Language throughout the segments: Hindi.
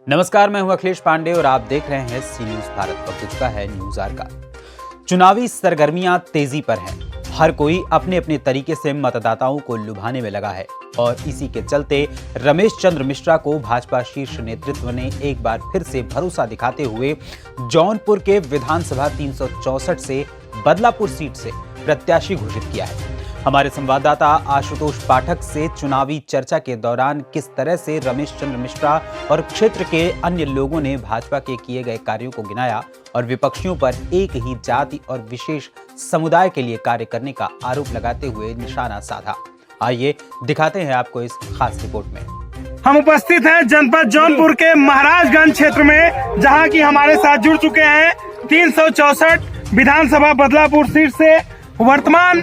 नमस्कार, मैं हूं अखिलेश पांडे और आप देख रहे हैं सी न्यूज भारत। वक्त हो चुका है न्यूज आवर का। चुनावी सरगर्मियां तेजी पर हैं। हर कोई अपने अपने तरीके से मतदाताओं को लुभाने में लगा है और इसी के चलते रमेश चंद्र मिश्रा को भाजपा शीर्ष नेतृत्व ने एक बार फिर से भरोसा दिखाते हुए जौनपुर के विधानसभा 364 से बदलापुर सीट से प्रत्याशी घोषित किया है। हमारे संवाददाता आशुतोष पाठक से चुनावी चर्चा के दौरान किस तरह से रमेश चंद्र मिश्रा और क्षेत्र के अन्य लोगों ने भाजपा के किए गए कार्यों को गिनाया और विपक्षियों पर एक ही जाति और विशेष समुदाय के लिए कार्य करने का आरोप लगाते हुए निशाना साधा, आइए दिखाते हैं आपको इस खास रिपोर्ट में। हम उपस्थित हैं जनपद जौनपुर के महाराजगंज क्षेत्र में, जहां की हमारे साथ जुड़ चुके हैं 364 विधानसभा बदलापुर सीट से वर्तमान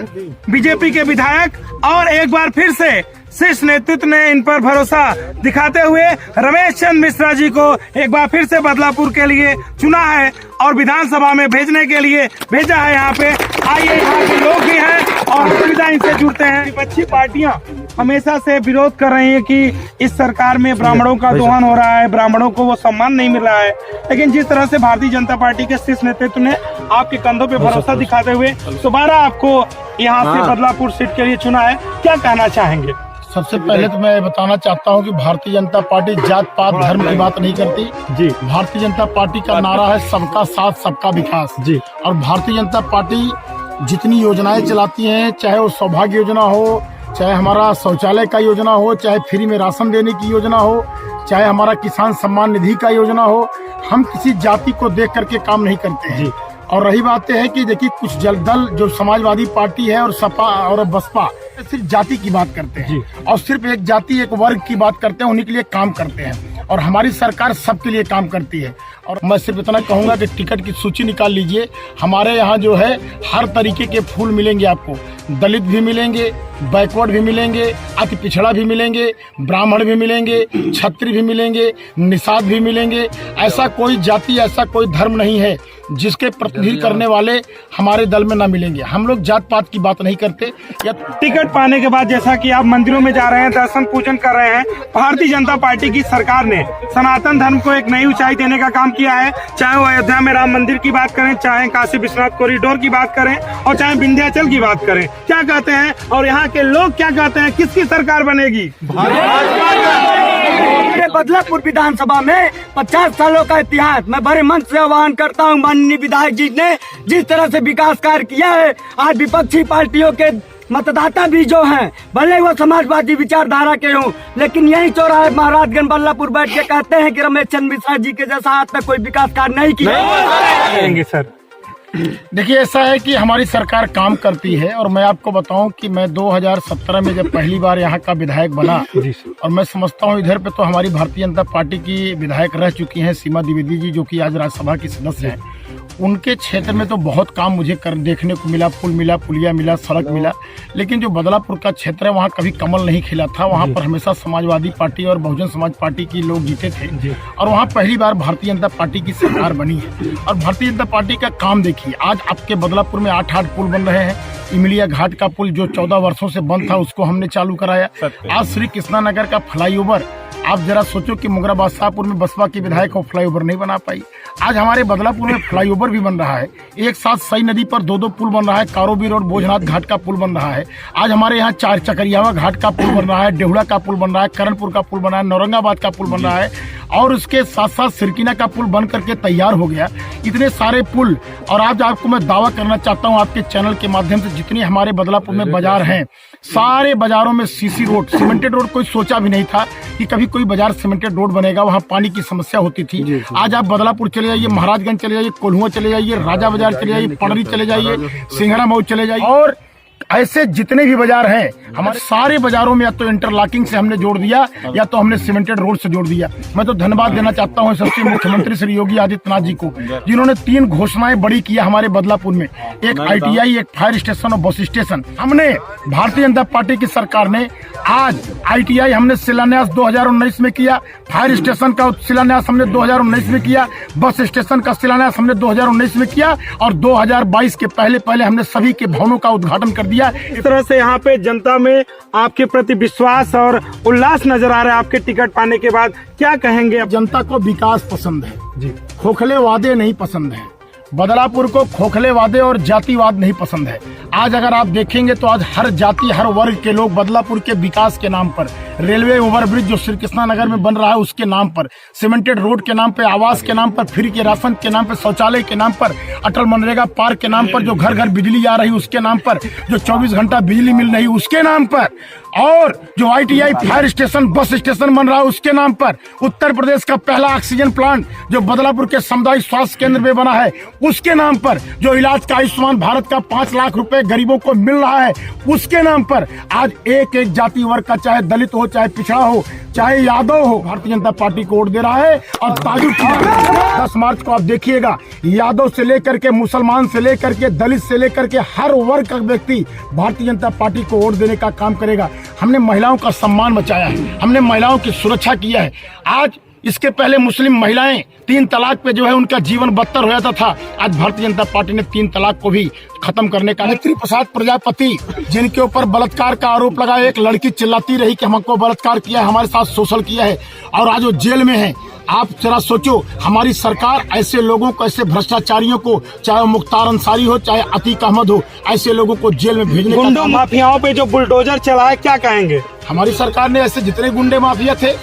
बीजेपी के विधायक और एक बार फिर से शीर्ष नेतृत्व ने इन पर भरोसा दिखाते हुए रमेश चंद्र मिश्रा जी को एक बार फिर से बदलापुर के लिए चुना है और विधानसभा में भेजने के लिए भेजा है। यहाँ पे आइए, यहाँ के लोग भी हैं और सुविधा इनसे जुड़ते हैं। विपक्षी पार्टियां हमेशा से विरोध कर रही है कि इस सरकार में ब्राह्मणों का दोहन हो रहा है, ब्राह्मणों को वो सम्मान नहीं मिल रहा है, लेकिन जिस तरह से भारतीय जनता पार्टी के शीर्ष नेतृत्व ने आपके कंधों पे भरोसा दिखाते हुए दोबारा आपको यहाँ से बदलापुर सीट के लिए चुना है, क्या कहना चाहेंगे? सबसे पहले तो मैं बताना चाहता हूं कि भारतीय जनता पार्टी जात पात धर्म की बात नहीं करती जी। भारतीय जनता पार्टी का नारा है सबका साथ सबका विकास जी। और भारतीय जनता पार्टी जितनी योजनाएं चलाती है, चाहे वो सौभाग्य योजना हो, चाहे हमारा शौचालय का योजना हो, चाहे फ्री में राशन देने की योजना हो, चाहे हमारा किसान सम्मान निधि का योजना हो, हम किसी जाति को देख करके काम नहीं करते हैं। और रही बात यह है कि देखिए कुछ दल जो समाजवादी पार्टी है और सपा और बसपा सिर्फ जाति की बात करते हैं और सिर्फ एक जाति एक वर्ग की बात करते हैं, उन्हीं के लिए काम करते हैं और हमारी सरकार सबके लिए काम करती है। और मैं सिर्फ इतना कहूंगा कि टिकट की सूची निकाल लीजिए। हमारे यहाँ जो है हर तरीके के फूल मिलेंगे आपको, दलित भी मिलेंगे, बैकवर्ड भी मिलेंगे, अति पिछड़ा भी मिलेंगे, ब्राह्मण भी मिलेंगे, क्षत्रिय भी मिलेंगे, निषाद भी मिलेंगे। ऐसा कोई जाति ऐसा कोई धर्म नहीं है जिसके प्रतिनिधि करने वाले हमारे दल में ना मिलेंगे। हम लोग जात पात की बात नहीं करते। या टिकट पाने के बाद जैसा कि आप मंदिरों में जा रहे हैं, दर्शन पूजन कर रहे हैं, भारतीय जनता पार्टी की सरकार ने सनातन धर्म को एक नई ऊंचाई देने का काम किया है। चाहे वो अयोध्या में राम मंदिर की बात करें, चाहे काशी विश्वनाथ कॉरिडोर की बात करें और चाहे विंध्याचल की बात करें, क्या कहते हैं और यहाँ के लोग क्या कहते हैं, किसकी सरकार बनेगी? बदलापुर विधानसभा में 50 सालों का इतिहास मैं बड़े मन से आह्वान करता हूं। माननीय विधायक जी ने जिस तरह से विकास कार्य किया है, आज विपक्षी पार्टियों के मतदाता भी जो हैं, भले वो समाजवादी विचारधारा के हों, लेकिन यही चौराहे महाराजगंज बदलापुर बैठ के कहते हैं कि रमेश चंद्र मिश्रा जी के जैसा आज तक कोई विकास कार्य नहीं किया। सर देखिए ऐसा है कि हमारी सरकार काम करती है और मैं आपको बताऊं कि मैं 2017 में जब पहली बार यहाँ का विधायक बना और मैं समझता हूँ इधर पे तो हमारी भारतीय जनता पार्टी की विधायक रह चुकी हैं सीमा द्विवेदी जी, जो कि आज राज्यसभा की सदस्य हैं। उनके क्षेत्र में तो बहुत काम मुझे देखने को मिला, पुल मिला, पुलिया मिला, सड़क मिला, लेकिन जो बदलापुर का क्षेत्र है वहाँ कभी कमल नहीं खिला था। वहाँ पर हमेशा समाजवादी पार्टी और बहुजन समाज पार्टी की लोग जीते थे और वहाँ पहली बार भारतीय जनता पार्टी की सरकार बनी है। और भारतीय जनता पार्टी का काम देखिए, आज आपके बदलापुर में 8 पुल बन रहे हैं। इमलिया घाट का पुल जो 14 वर्षों से बंद था उसको हमने चालू कराया। आज श्री कृष्णानगर का फ्लाईओवर, आप जरा सोचो कि मुगरा शाहपुर में बसपा के विधायक को फ्लाईओवर नहीं बना पाई। आज हमारे बदलापुर में फ्लाईओवर भी बन रहा है। एक साथ सई नदी पर 2 पुल बन रहा है। कारोबीर और भोजनाथ घाट का पुल बन रहा है। आज हमारे यहाँ 4 चकरियावा घाट का पुल बन रहा है, डेहुड़ा का पुल बन रहा है, करणपुर का पुल बन रहा है, नौरंगाबाद का पुल बन रहा है और उसके साथ साथ सिरकिना का पुल बन करके तैयार हो गया। इतने सारे पुल। और आज आपको मैं दावा करना चाहता हूँ आपके चैनल के माध्यम से, जितने हमारे बदलापुर में बाजार हैं, सारे बाजारों में सीसी रोड, सीमेंटेड रोड कोई सोचा भी नहीं था कि कभी कोई बाजार सीमेंटेड रोड बनेगा। वहाँ पानी की समस्या होती थी। आज आप बदलापुर चले जाइए, महाराजगंज चले जाइए, कोल्हुआ चले जाइए, राजा बाजार चले जाइए, पड़री चले जाइए, सिंघड़ा मऊ चले जाइए और ऐसे जितने भी बाजार हैं हमारे सारे बाजारों में या तो इंटरलॉकिंग से हमने जोड़ दिया या तो हमने सीमेंटेड रोड से जोड़ दिया। मैं तो धन्यवाद देना चाहता हूं सबसे मुख्यमंत्री श्री योगी आदित्यनाथ जी को, जिन्होंने 3 घोषणाएं बड़ी किया हमारे बदलापुर में, एक ITI, एक फायर स्टेशन और बस स्टेशन। हमने भारतीय जनता पार्टी की सरकार ने आज ITI हमने शिलान्यास 2019 में किया, फायर स्टेशन का शिलान्यास हमने 2019 में किया, बस स्टेशन का शिलान्यास हमने 2019 में किया और 2022 के पहले हमने सभी के भवनों का उद्घाटन कर दिया। किया। इस तरह से यहाँ पे जनता में आपके प्रति विश्वास और उल्लास नजर आ रहा है आपके टिकट पाने के बाद, क्या कहेंगे आप? जनता को विकास पसंद है जी, खोखले वादे नहीं पसंद है। बदलापुर को खोखले वादे और जातिवाद नहीं पसंद है। आज अगर आप देखेंगे तो आज हर जाति हर वर्ग के लोग बदलापुर के विकास के नाम पर, रेलवे ओवरब्रिज जो श्री कृष्णा नगर में बन रहा है उसके नाम पर, सीमेंटेड रोड के नाम पर, आवास के नाम पर, फ्री के राशन के नाम पर, शौचालय के नाम पर, अटल मनरेगा पार्क के नाम पर, जो घर घर बिजली आ रही उसके नाम पर, जो 24 घंटा बिजली मिल रही उसके नाम पर, और जो ITI fire station bus station बन रहा है उसके नाम पर, उत्तर प्रदेश का पहला ऑक्सीजन प्लांट जो बदलापुर के सामुदायिक स्वास्थ्य केंद्र में बना है उसके नाम पर, जो इलाज का आयुष्मान भारत का 5 लाख रुपए गरीबों को मिल रहा है उसके नाम पर, आज एक एक जाति वर्ग का, चाहे दलित हो, चाहे पिछड़ा हो, चाहे यादव हो, भारतीय जनता पार्टी को वोट दे रहा है। और ताजुब 10 मार्च को आप देखिएगा, यादव से लेकर के, मुसलमान से लेकर के, दलित से लेकर के हर वर्ग का व्यक्ति भारतीय जनता पार्टी को वोट देने का काम करेगा। हमने महिलाओं का सम्मान बचाया है, हमने महिलाओं की सुरक्षा किया है। आज इसके पहले मुस्लिम महिलाएं 3 तलाक पे जो है उनका जीवन बदतर हो जाता था, आज भारतीय जनता पार्टी ने 3 तलाक को भी खत्म करने का। नेत्री प्रसाद प्रजापति जिनके ऊपर बलात्कार का आरोप लगा, एक लड़की चिल्लाती रही कि हमको बलात्कार किया है, हमारे साथ शोषण किया है, और आज वो जेल में है। आप जरा सोचो, हमारी सरकार ऐसे लोगों को, ऐसे भ्रष्टाचारियों को, चाहे मुख्तार अंसारी हो, चाहे अतीक अहमद हो, ऐसे लोगों को जेल में भेजने का। गुंडा माफियाओं पे जो बुलडोजर चला है, क्या कहेंगे? हमारी सरकार ने ऐसे जितने गुंडे माफिया थे,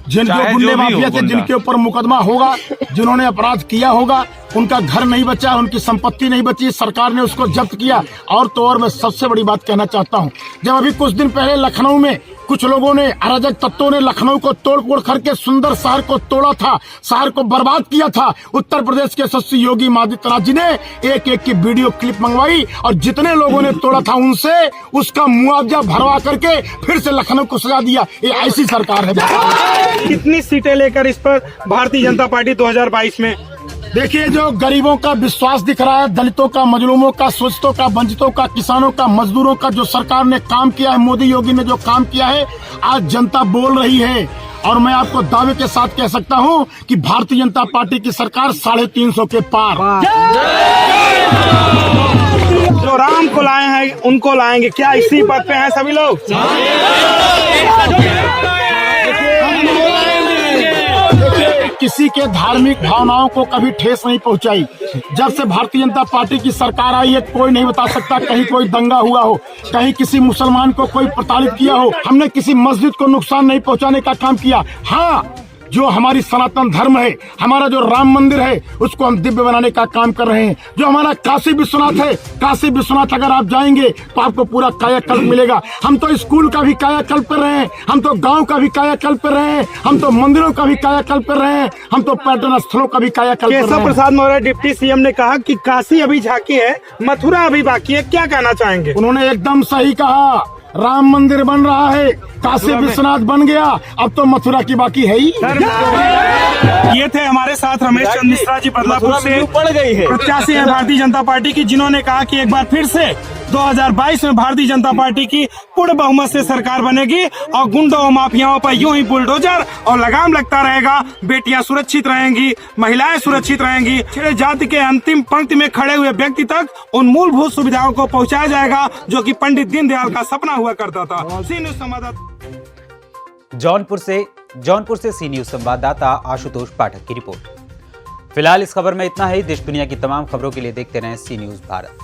जिनके ऊपर मुकदमा होगा, जिन्होंने अपराध किया होगा, उनका घर नहीं बचा, उनकी संपत्ति नहीं बची, सरकार ने उसको जब्त किया। और तो और मैं सबसे बड़ी बात कहना चाहता हूं, जब अभी कुछ दिन पहले लखनऊ में कुछ लोगों ने, अराजक तत्वों ने लखनऊ को तोड़-फोड़ करके सुंदर शहर को तोड़ा था, शहर को बर्बाद किया था, उत्तर प्रदेश के यशस्वी योगी आदित्यनाथ जी ने एक एक की वीडियो क्लिप मंगवाई और जितने लोगों ने तोड़ा था उनसे उसका मुआवजा भरवा करके फिर से लखनऊ को सजा दिया। ये ऐसी सरकार है। कितनी सीटें लेकर इस पर भारतीय जनता पार्टी 2022 में? देखिए, जो गरीबों का विश्वास दिख रहा है, दलितों का, मजलूमों का, शोषितों का, वंचितों का, किसानों का, मजदूरों का, जो सरकार ने काम किया है, मोदी योगी ने जो काम किया है, आज जनता बोल रही है। और मैं आपको दावे के साथ कह सकता हूं कि भारतीय जनता पार्टी की सरकार 350 के पार। जो राम को लाए हैं उनको लाएंगे, क्या इसी पद पे हैं सभी लोग? किसी के धार्मिक भावनाओं को कभी ठेस नहीं पहुंचाई। जब से भारतीय जनता पार्टी की सरकार आई है, कोई नहीं बता सकता कहीं कोई दंगा हुआ हो, कहीं किसी मुसलमान को कोई प्रताड़ित किया हो। हमने किसी मस्जिद को नुकसान नहीं पहुंचाने का काम किया। हाँ, जो हमारी सनातन धर्म है, हमारा जो राम मंदिर है, उसको हम दिव्य बनाने का काम कर रहे हैं। जो हमारा काशी विश्वनाथ है, काशी विश्वनाथ अगर आप जाएंगे तो आपको पूरा कायाकल्प मिलेगा। हम तो स्कूल का भी कायाकल्प कर रहे हैं, हम तो गांव का भी कायाकल्प कर रहे हैं, हम तो मंदिरों का भी कायाकल्प कर रहे हैं, हम तो पर्यटन स्थलों का भी कायाकल्प कर रहे हैं। केशव प्रसाद मौर्य डिप्टी सीएम ने कहा कि काशी अभी झांकी है, मथुरा अभी बाकी है, क्या कहना चाहेंगे? उन्होंने एकदम सही कहा। राम मंदिर बन रहा है, काशी विश्वनाथ बन गया, अब तो मथुरा की बाकी है ही। ये थे हमारे साथ रमेश चंद्र मिश्रा जी, बदलापुर से प्रत्याशी है भारतीय जनता पार्टी की, जिन्होंने कहा कि एक बार फिर से 2022 में भारतीय जनता पार्टी की पूर्ण बहुमत से सरकार बनेगी और गुंडों और माफियाओं पर यूं ही बुलडोजर और लगाम लगता रहेगा। बेटियां सुरक्षित रहेंगी, महिलाएं सुरक्षित रहेंगी, पिछड़े जाति के अंतिम पंक्ति में खड़े हुए व्यक्ति तक उन मूलभूत सुविधाओं को पहुंचाया जाएगा जो कि पंडित दीनदयाल का सपना हुआ करता था। सी न्यूज संवाददाता जौनपुर से सी न्यूज संवाददाता आशुतोष पाठक की रिपोर्ट। फिलहाल इस खबर में इतना ही। देश दुनिया की तमाम खबरों के लिए देखते रहें सी न्यूज भारत।